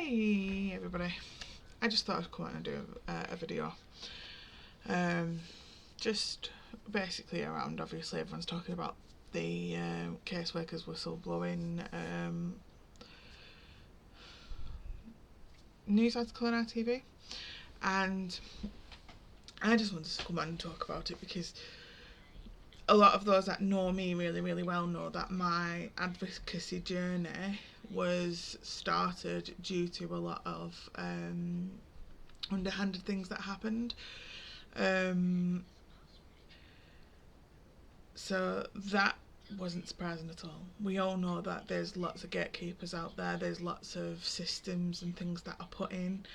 Hey everybody, I just thought I'd come out and do a video, just basically around, obviously everyone's talking about the caseworkers whistleblowing news article on our TV, and I just wanted to come out and talk about it because a lot of those that know me really well know that my advocacy journey was started due to a lot of underhanded things that happened. So that wasn't surprising at all. We all know that there's lots of gatekeepers out there, there's lots of systems and things that are put in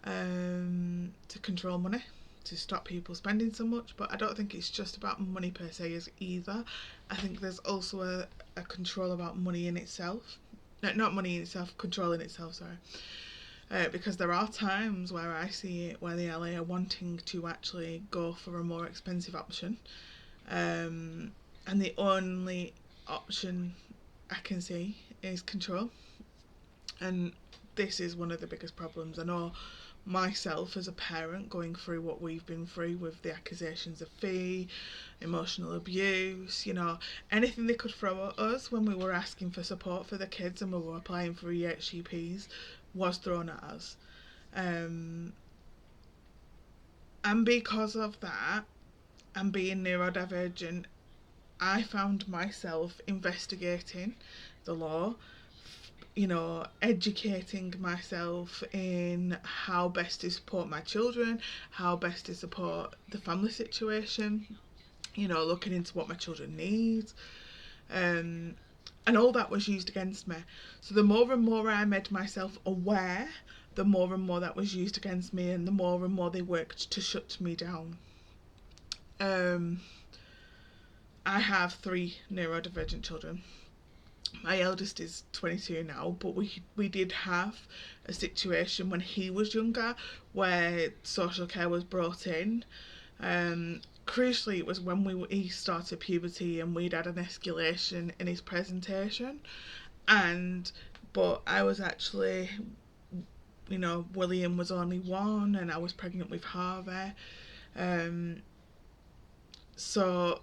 to control money, to stop people spending so much. But I don't think it's just about money per se as either. I think there's also a control about money in itself. No, not money in itself, control in itself, sorry. Because there are times where I see it where the LA are wanting to actually go for a more expensive option, and the only option I can see is control. And this is one of the biggest problems. I know myself as a parent going through what we've been through with the accusations of fee, emotional abuse, anything they could throw at us when we were asking for support for the kids and we were applying for EHCPs was thrown at us. And because of that, and being neurodivergent, I found myself investigating the law, educating myself in how best to support my children, how best to support the family situation, looking into what my children need. And all that was used against me. So the more and more I made myself aware, the more and more that was used against me, and the more and more they worked to shut me down. I have 3 neurodivergent children. My eldest is 22 now, but we did have a situation when he was younger where social care was brought in. Crucially, it was when he started puberty and we'd had an escalation in his presentation. But I was actually, William was only 1 and I was pregnant with Harvey. So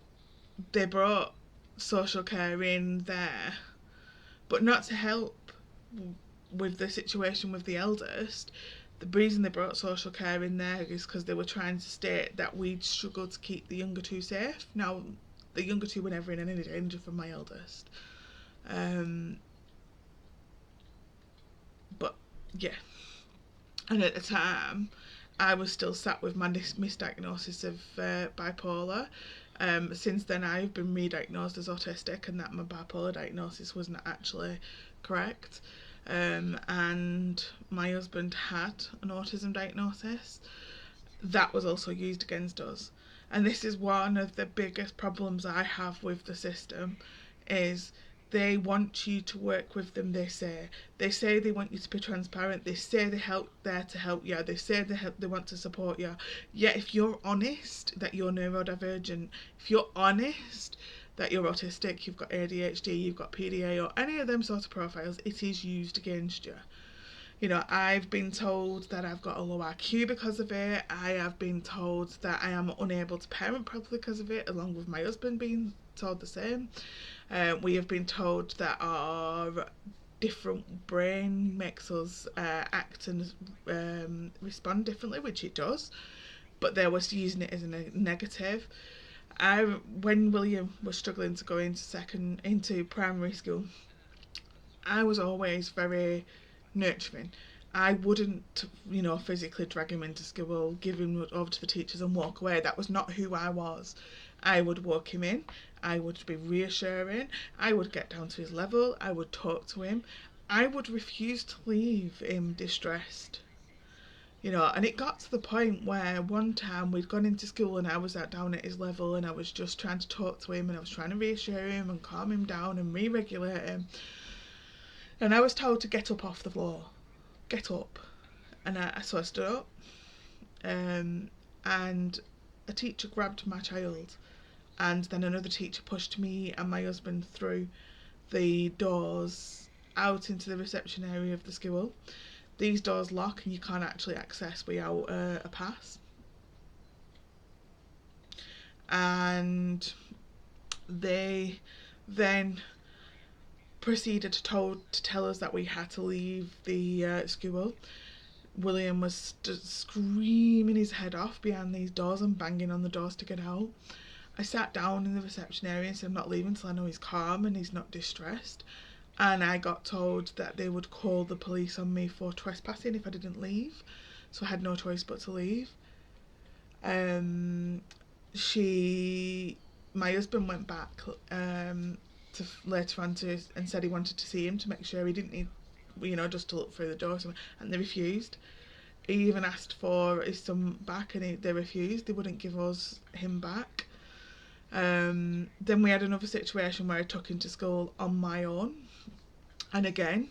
they brought social care in there, but not to help with the situation with the eldest. The reason they brought social care in there is because they were trying to state that we'd struggled to keep the younger 2 safe. Now, the younger 2 were never in any danger from my eldest. But yeah, and at the time I was still sat with my misdiagnosis of bipolar. Since then I've been re-diagnosed as autistic, and that my bipolar diagnosis wasn't actually correct. And my husband had an autism diagnosis. That was also used against us. And this is one of the biggest problems I have with the system, is they want you to work with them. They say they want you to be transparent. They say they're there to help you. They say they want to support you. Yet if you're honest that you're neurodivergent, if you're honest that you're autistic, you've got ADHD, you've got PDA, or any of them sort of profiles, it is used against you. I've been told that I've got a low IQ because of it. I have been told that I am unable to parent properly because of it, along with my husband being told the same. We have been told that our different brain makes us act and respond differently, which it does, but they were using it as a negative. When William was struggling to go into primary school, I was always very nurturing. I wouldn't, physically drag him into school, give him over to the teachers and walk away. That was not who I was. I would walk him in, I would be reassuring, I would get down to his level, I would talk to him, I would refuse to leave him distressed. And it got to the point where one time we'd gone into school and I was down at his level and I was just trying to talk to him and I was trying to reassure him and calm him down and re-regulate him. And I was told to get up off the floor. Get up. And so I stood up. And a teacher grabbed my child. And then another teacher pushed me and my husband through the doors out into the reception area of the school. these doors lock and you can't actually access without a pass. And they then proceeded to tell us that we had to leave the school. William was screaming his head off behind these doors and banging on the doors to get out. I sat down in the reception area and said I'm not leaving until I know he's calm and he's not distressed. And I got told that they would call the police on me for trespassing if I didn't leave. So I had no choice but to leave. My husband went back to later on and said he wanted to see him to make sure he didn't need, just to look through the door, and they refused. He even asked for his son back and they refused. They wouldn't give us him back. Then we had another situation where I took him to school on my own, and again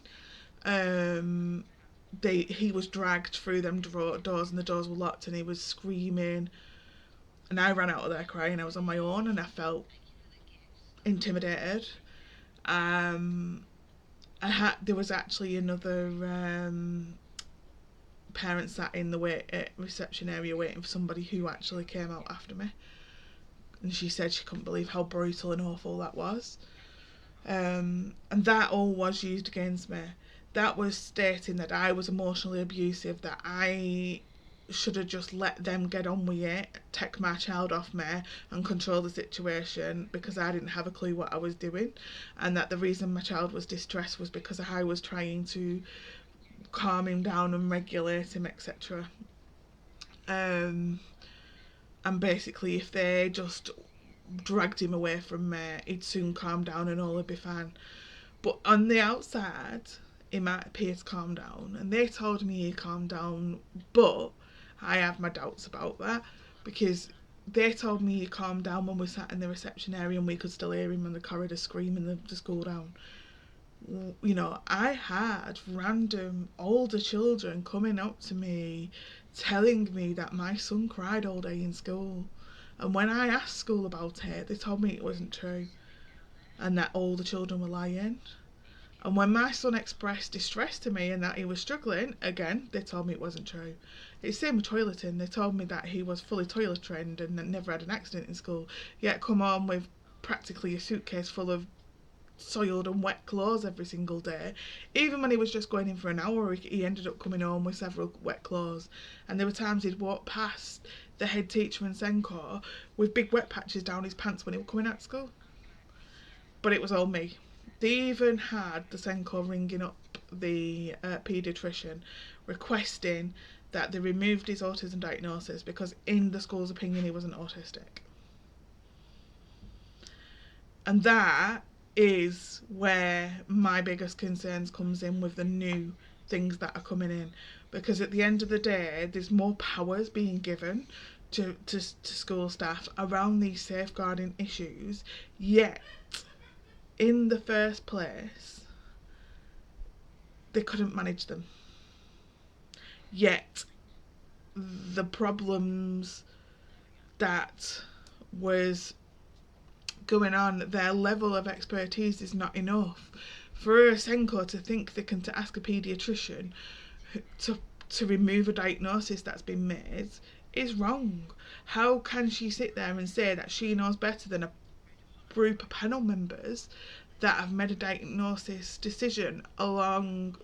he was dragged through them doors and the doors were locked and he was screaming, and I ran out of there crying. I was on my own and I felt intimidated. There was actually another parent sat in the reception area waiting for somebody who actually came out after me, and she said she couldn't believe how brutal and awful that was. And that all was used against me. That was stating that I was emotionally abusive, that I should have just let them get on with it, take my child off me and control the situation because I didn't have a clue what I was doing, and that the reason my child was distressed was because I was trying to calm him down and regulate him, etc. And basically if they just dragged him away from me, he'd soon calm down and all would be fine. But on the outside he might appear to calm down, and they told me he calmed down, but I have my doubts about that because they told me he calmed down when we sat in the reception area and we could still hear him in the corridor screaming the school down. I had random older children coming up to me telling me that my son cried all day in school, and when I asked school about it they told me it wasn't true and that all the children were lying. And when my son expressed distress to me and that he was struggling, again, they told me it wasn't true. It's the same with toileting. They told me that he was fully toilet trained and never had an accident in school, yet come home with practically a suitcase full of soiled and wet clothes every single day. Even when he was just going in for an hour, he ended up coming home with several wet clothes. And there were times he'd walk past the head teacher in SEN with big wet patches down his pants when he was coming out of school. But it was all me. They even had the SEN ringing up the paediatrician requesting that they removed his autism diagnosis because in the school's opinion he wasn't autistic. And that is where my biggest concerns comes in with the new things that are coming in, because at the end of the day there's more powers being given to school staff around these safeguarding issues, yet in the first place they couldn't manage them. Yet the problems that was going on, their level of expertise is not enough for a SENCO to think they can to ask a paediatrician to remove a diagnosis that's been made is wrong. How can she sit there and say that she knows better than a group of panel members that have made a diagnosis decision along,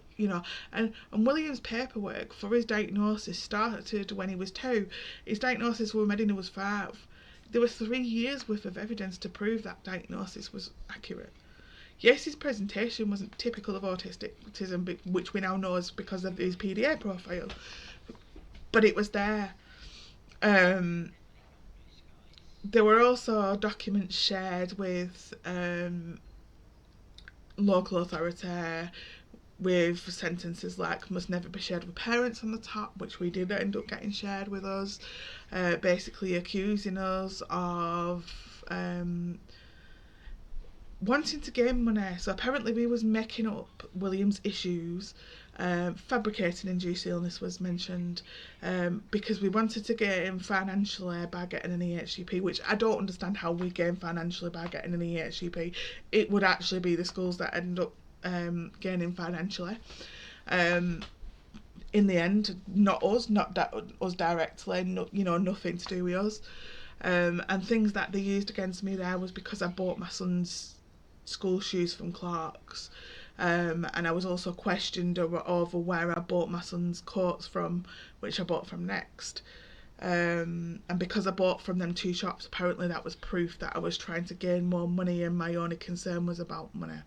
and William's paperwork for his diagnosis started when he was 2. His diagnosis was made when he was 5. There was 3 years worth of evidence to prove that diagnosis was accurate. Yes, his presentation wasn't typical of autism, which we now know is because of his PDA profile, but it was there. There were also documents shared with local authority with sentences like must never be shared with parents on the top, which we did end up getting shared with us, basically accusing us of wanting to gain money. So apparently we was making up William's issues, fabricating induced illness was mentioned, because we wanted to get him financially by getting an EHCP, which I don't understand how we gain financially by getting an EHCP. It would actually be the schools that end up gaining financially. in the end, not us, not us directly, nothing to do with us. And things that they used against me there was because I bought my son's school shoes from Clark's. And I was also questioned over where I bought my son's coats from, which I bought from Next. And because I bought from them two shops, apparently that was proof that I was trying to gain more money and my only concern was about money.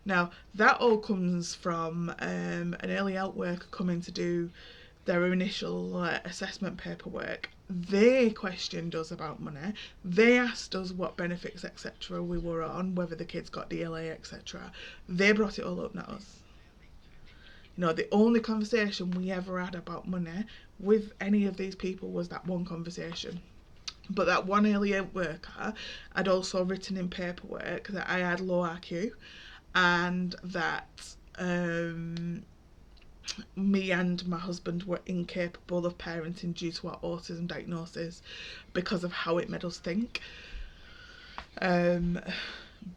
Now, that all comes from an early out worker coming to do their initial assessment paperwork. They questioned us about money. They asked us what benefits, etc. we were on, whether the kids got DLA, etc. They brought it all up, not us. The only conversation we ever had about money with any of these people was that one conversation. But that one early out worker had also written in paperwork that I had low IQ and that me and my husband were incapable of parenting due to our autism diagnosis because of how it made us think.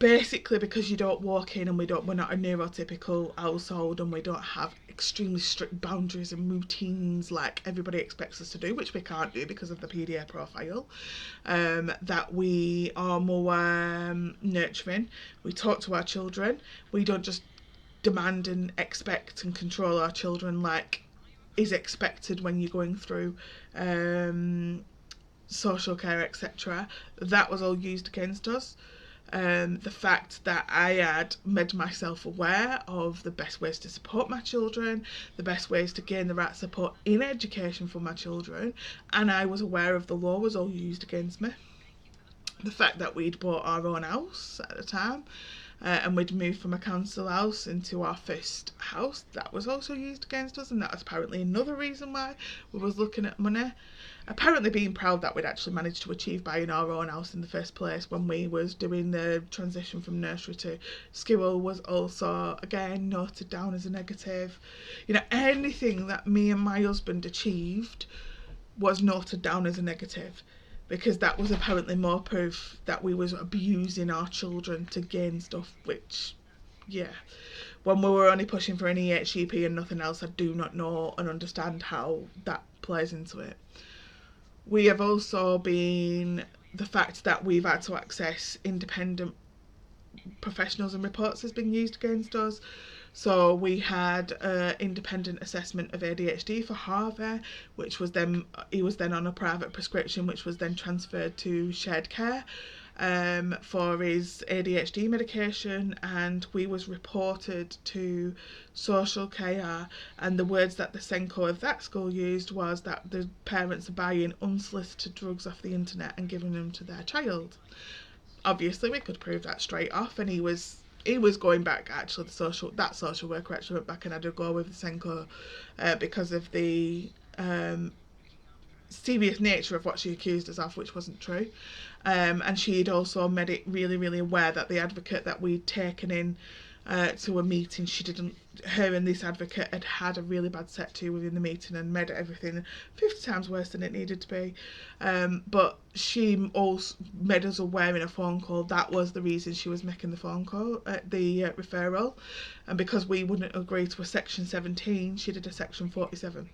Basically because you don't walk in and we're not a neurotypical household and we don't have extremely strict boundaries and routines like everybody expects us to do, which we can't do because of the PDA profile. That we are more nurturing. We talk to our children. We don't just demand and expect and control our children like is expected when you're going through social care, etc. That was all used against us. The fact that I had made myself aware of the best ways to support my children, the best ways to gain the right support in education for my children, and I was aware of the law was all used against me. The fact that we'd bought our own house at the time, and we'd moved from a council house into our first house, that was also used against us, and that was apparently another reason why we was looking at money. Apparently being proud that we'd actually managed to achieve buying our own house in the first place when we was doing the transition from nursery to school was also, again, noted down as a negative. Anything that me and my husband achieved was noted down as a negative because that was apparently more proof that we was abusing our children to gain stuff, which, yeah. When we were only pushing for an EHCP and nothing else, I do not know and understand how that plays into it. We have also been the fact that we've had to access independent professionals and reports has been used against us. So we had independent assessment of ADHD for Harvey, which was then, he was then on a private prescription, which was then transferred to shared care for his ADHD medication, and we was reported to social care, and the words that the SENCO of that school used was that the parents are buying unsolicited drugs off the internet and giving them to their child. Obviously we could prove that straight off, and he was going back, actually, that social worker actually went back and had a go with the SENCO because of the serious nature of what she accused us of, which wasn't true. And she'd also made it really, really aware that the advocate that we'd taken in to a meeting, her and this advocate had a really bad set to within the meeting and made everything 50 times worse than it needed to be. But she also made us aware in a phone call that was the reason she was making the phone call, the referral. And because we wouldn't agree to a section 17, she did a section 47.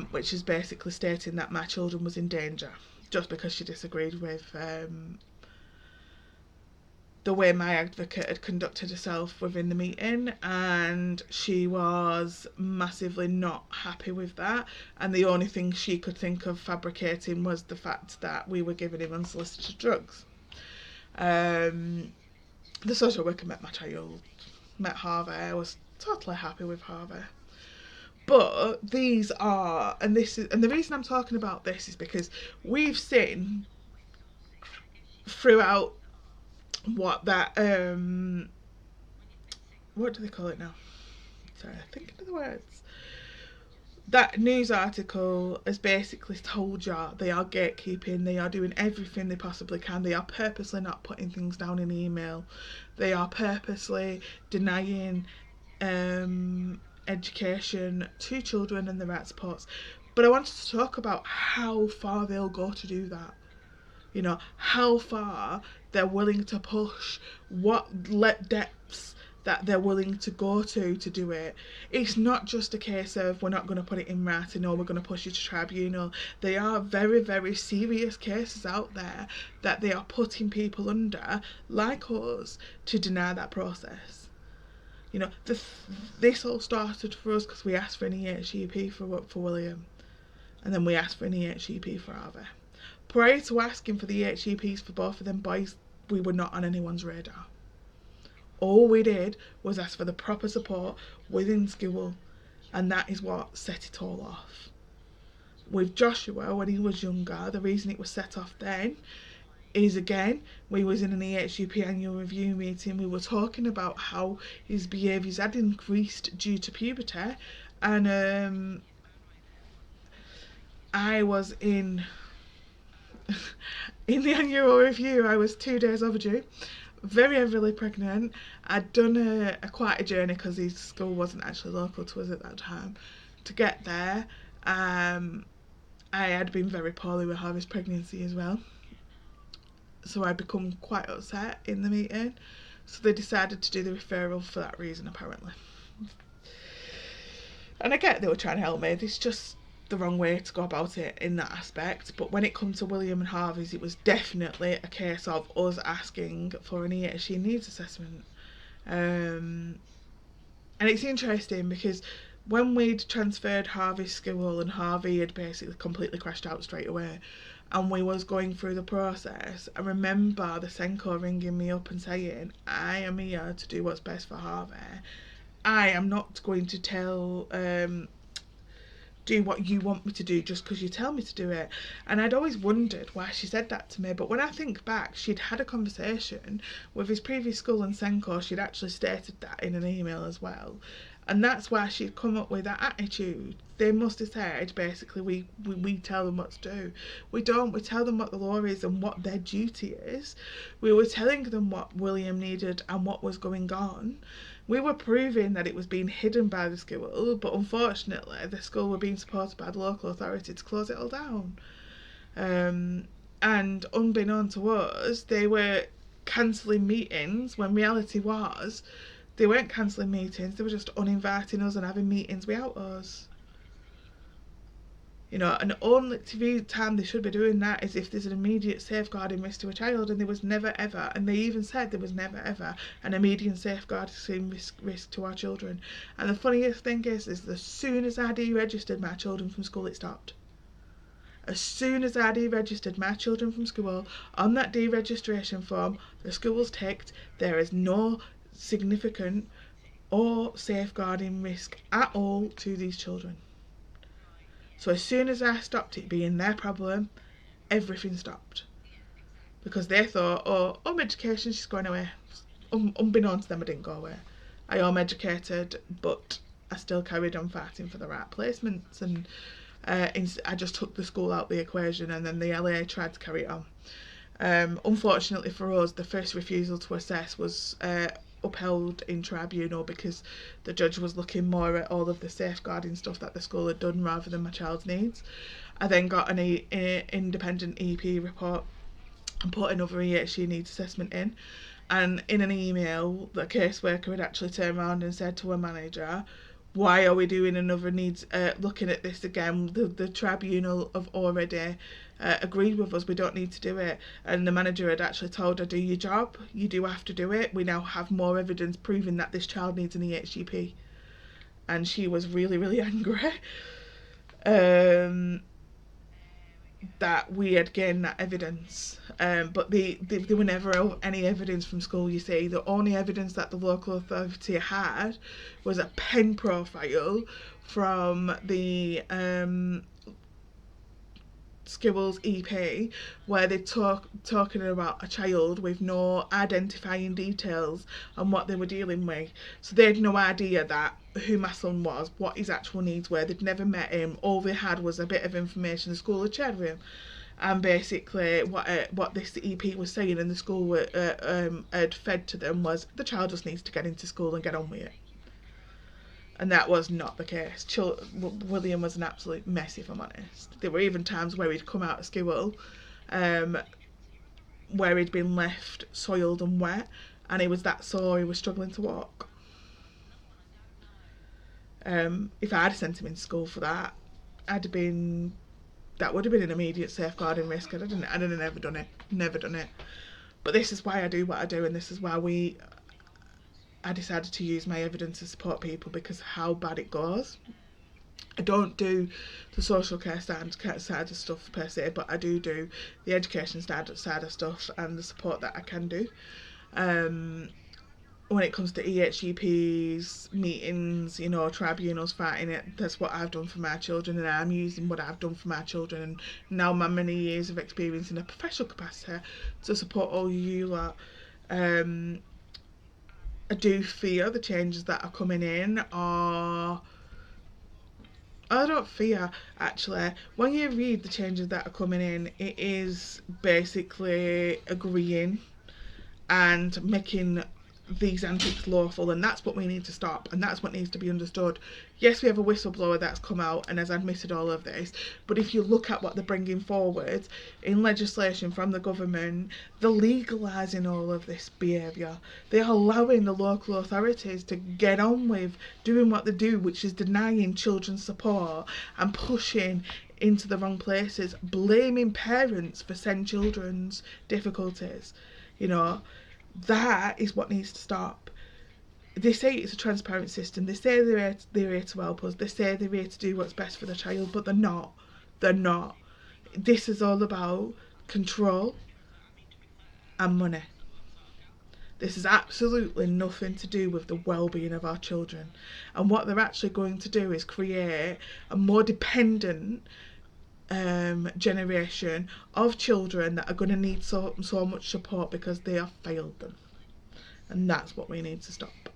Which is basically stating that my children was in danger just because she disagreed with the way my advocate had conducted herself within the meeting, and she was massively not happy with that, and the only thing she could think of fabricating was the fact that we were giving him unsolicited drugs. The social worker met my child, met Harvey. I was totally happy with Harvey. But these are, and the reason I'm talking about this is because we've seen throughout what do they call it now? Sorry, I'm thinking of the words. That news article has basically told you they are gatekeeping, they are doing everything they possibly can, they are purposely not putting things down in email, they are purposely denying education to children and the right supports. But I wanted to talk about how far they'll go to do that. How far they're willing to push, what depths that they're willing to go to do it. It's not just a case of we're not going to put it in writing or we're going to push you to tribunal. There are very, very serious cases out there that they are putting people under, like us, to deny that process. You know, this all started for us because we asked for an EHCP for William, and then we asked for an EHCP for Harvey. Prior to asking for the EHCPs for both of them boys, we were not on anyone's radar. All we did was ask for the proper support within school, and that is what set it all off. With Joshua, when he was younger, the reason it was set off then is, again, we was in an EHCP annual review meeting. We were talking about how his behaviours had increased due to puberty, and I was in the annual review. I was 2 days overdue, very heavily pregnant. I'd done quite a journey because his school wasn't actually local to us at that time. To get there, I had been very poorly with Harvey's pregnancy as well, so I'd become quite upset in the meeting. So they decided to do the referral for that reason, apparently. And I get they were trying to help me. It's just the wrong way to go about it in that aspect. But when it comes to William and Harvey's, it was definitely a case of us asking for an EHC needs assessment. And it's interesting because when we'd transferred Harvey's school and Harvey had basically completely crashed out straight away, and we was going through the process, I remember the Senko ringing me up and saying, I am here to do what's best for Harvey. I am not going to do what you want me to do just because you tell me to do it. And I'd always wondered why she said that to me, but when I think back, she'd had a conversation with his previous school and Senko. She'd actually stated that in an email as well, and that's why she'd come up with that attitude. They must have said basically we tell them what to do. We don't. We tell them what the law is and what their duty is. We were telling them what William needed and what was going on. We were proving that it was being hidden by the school, but unfortunately the school were being supported by the local authority to close it all down. And unbeknown to us, they were cancelling meetings when reality was they weren't cancelling meetings, they were just uninviting us and having meetings without us. You know, and the only time they should be doing that is if there's an immediate safeguarding risk to a child, and there was never ever, and they even said there was never ever an immediate safeguarding risk to our children. And the funniest thing is as soon as I deregistered my children from school, it stopped. As soon as I deregistered my children from school, on that deregistration form, the school's ticked, there is no significant or safeguarding risk at all to these children. So as soon as I stopped it being their problem, everything stopped. Because they thought, oh, home education, she's going away. Unbeknown to them, I didn't go away. I home educated, but I still carried on fighting for the right placements, and I just took the school out of the equation, and then the LA tried to carry it on. Unfortunately for us, the first refusal to assess was upheld in tribunal because the judge was looking more at all of the safeguarding stuff that the school had done rather than my child's needs. I then got an independent EP report and put another EHC needs assessment in, and in an email the caseworker had actually turned around and said to a manager, why are we doing another needs looking at this again? The tribunal have already agreed with us, we don't need to do it. And the manager had actually told her, do your job, you do have to do it, we now have more evidence proving that this child needs an EHCP. And she was really, really angry that we had gained that evidence, but there were never any evidence from school, you see. The only evidence that the local authority had was a pen profile from the school's EP, where they're talking about a child with no identifying details on what they were dealing with. So they had no idea that who my son was, what his actual needs were. They'd never met him. All they had was a bit of information the school had shared with him, and basically what this EP was saying and the school had fed to them was the child just needs to get into school and get on with it. And that was not the case. William was an absolute mess, if I'm honest. There were even times where he'd come out of school where he'd been left soiled and wet, and he was that sore he was struggling to walk. If I'd sent him in school for that, that would have been an immediate safeguarding risk. I'd have never done it. Never done it. But this is why I do what I do, and this is why I decided to use my evidence to support people, because of how bad it goes. I don't do the social care side of stuff per se, but I do the education side of stuff and the support that I can do. When it comes to EHCPs, meetings, tribunals, fighting it, that's what I've done for my children, and I'm using what I've done for my children, and now my many years of experience in a professional capacity to support all you lot. I do fear the changes that are coming in are... I don't fear, actually. When you read the changes that are coming in, it is basically agreeing and making these antics lawful, and that's what we need to stop, and that's what needs to be understood. Yes, we have a whistleblower that's come out and has admitted all of this, but if you look at what they're bringing forward in legislation from the government, they're legalising all of this behaviour. They're allowing the local authorities to get on with doing what they do, which is denying children support and pushing into the wrong places, blaming parents for SEN children's difficulties. That is what needs to stop. They say it's a transparent system. They say they're here to help us. They say they're here to do what's best for the child, but they're not. They're not. This is all about control and money. This has absolutely nothing to do with the well-being of our children. And what they're actually going to do is create a more dependent generation of children that are going to need so much support because they have failed them. And that's what we need to stop.